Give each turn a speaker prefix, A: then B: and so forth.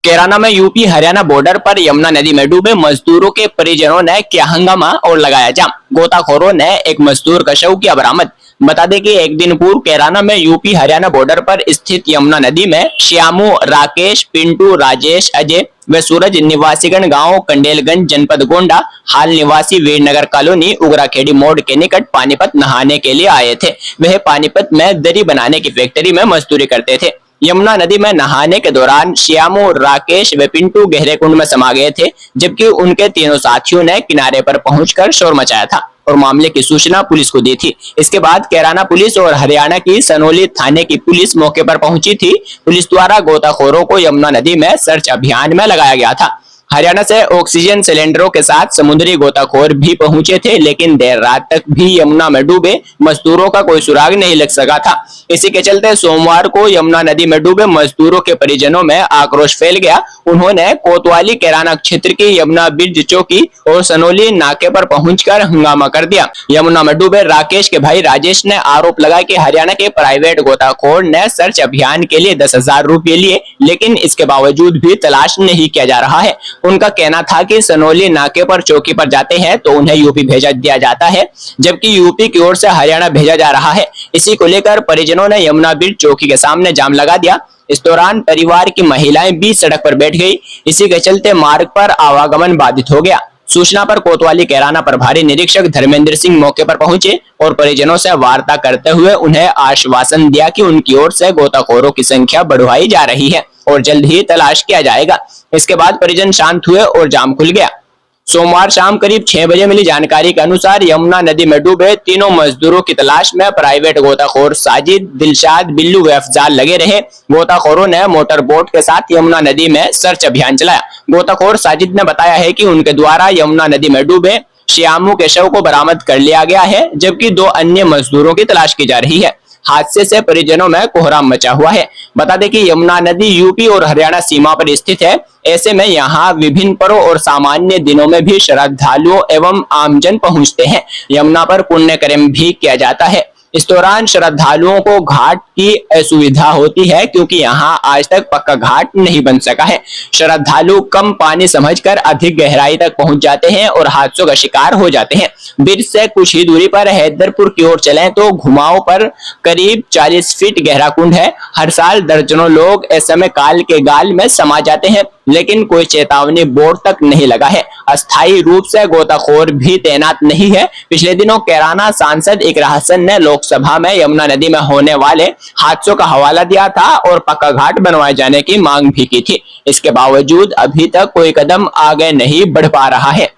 A: कैराना में UP Haryana border पर यमुना नदी में डूबे मजदूरों के परिजनों ने किया हंगामा और लगाया जाम। गोताखोरों ने एक मजदूर का शव किया बरामद। बता दें कि एक दिन पूर्व कैराना में यूपी हरियाणा बॉर्डर पर स्थित यमुना नदी में श्यामू, राकेश, पिंटू, राजेश, अजय व सूरज निवासीगण गांव कंडेलगंज जनपद गोंडा हाल निवासी वीरनगर कॉलोनी उगराखेड़ी मोड़ के निकट पानीपत नहाने के लिए आए थे। वह पानीपत में दरी बनाने की फैक्ट्री में मजदूरी करते थे। यमुना नदी में नहाने के दौरान श्यामू, राकेश व पिंटू गहरे कुंड में समा गए थे, जबकि उनके तीनों साथियों ने किनारे पर पहुंचकर शोर मचाया था और मामले की सूचना पुलिस को दी थी। इसके बाद कैराना पुलिस और हरियाणा की सनोली थाने की पुलिस मौके पर पहुंची थी। पुलिस द्वारा गोताखोरों को यमुना नदी में सर्च अभियान में लगाया गया था। हरियाणा से ऑक्सीजन सिलेंडरों के साथ समुद्री गोताखोर भी पहुंचे थे, लेकिन देर रात तक भी यमुना में डूबे मजदूरों का कोई सुराग नहीं लग सका था। इसी के चलते सोमवार को यमुना नदी में डूबे मजदूरों के परिजनों में आक्रोश फैल गया। उन्होंने कोतवाली कैराना क्षेत्र की यमुना ब्रिज चौकी और सनोली नाके पर पहुंचकर हंगामा कर दिया। यमुना में डूबे राकेश के भाई राजेश ने आरोप लगाया कि हरियाणा के प्राइवेट गोताखोर ने सर्च अभियान के लिए 10,000 रुपये लिए, लेकिन इसके बावजूद भी तलाश नहीं किया जा रहा है। उनका कहना था कि सनोली नाके पर चौकी पर जाते हैं तो उन्हें यूपी भेजा दिया जाता है, जबकि यूपी की ओर से हरियाणा भेजा जा रहा है। इसी को लेकर परिजनों ने यमुना ब्रिज चौकी के सामने जाम लगा दिया। इस दौरान परिवार की महिलाएं भी सड़क पर बैठ गई। इसी के चलते मार्ग पर आवागमन बाधित हो गया। सूचना पर कोतवाली कैराना प्रभारी निरीक्षक धर्मेंद्र सिंह मौके पर पहुंचे और परिजनों से वार्ता करते हुए उन्हें आश्वासन दिया कि उनकी ओर से गोताखोरों की संख्या बढ़वाई जा रही है और जल्द ही तलाश किया जाएगा। इसके बाद परिजन शांत हुए और जाम खुल गया। सोमवार शाम करीब 6 बजे मिली जानकारी के अनुसार यमुना नदी में डूबे तीनों मजदूरों की तलाश में प्राइवेट गोताखोर साजिद, दिलशाद, बिल्लू व अफजाल लगे रहे। गोताखोरों ने मोटर बोट के साथ यमुना नदी में सर्च अभियान चलाया। गोताखोर साजिद ने बताया है कि उनके द्वारा यमुना नदी में डूबे श्यामू के शव को बरामद कर लिया गया है, जबकि 2 अन्य मजदूरों की तलाश की जा रही है। हादसे से परिजनों में कोहराम मचा हुआ है। बता दें कि यमुना नदी यूपी और हरियाणा सीमा पर स्थित है। ऐसे में यहाँ विभिन्न पर्व और सामान्य दिनों में भी श्रद्धालुओं एवं आमजन पहुंचते हैं। यमुना पर पुण्य कर्म भी किया जाता है। इस दौरान श्रद्धालुओं को घाट की असुविधा होती है, क्योंकि यहाँ आज तक पक्का घाट नहीं बन सका है। श्रद्धालु कम पानी समझकर अधिक गहराई तक पहुंच जाते हैं और हादसों का शिकार हो जाते हैं। ब्रिज से कुछ ही दूरी पर हैदरपुर की ओर चलें तो घुमाव पर करीब 40 फीट गहरा कुंड है। हर साल दर्जनों लोग इस समय काल के गाल में समा जाते हैं, लेकिन कोई चेतावनी बोर्ड तक नहीं लगा है। अस्थायी रूप से गोताखोर भी तैनात नहीं है। पिछले दिनों कैराना सांसद इकरा हसन ने लोकसभा में यमुना नदी में होने वाले हादसों का हवाला दिया था और पक्का घाट बनवाए जाने की मांग भी की थी। इसके बावजूद अभी तक कोई कदम आगे नहीं बढ़ पा रहा है।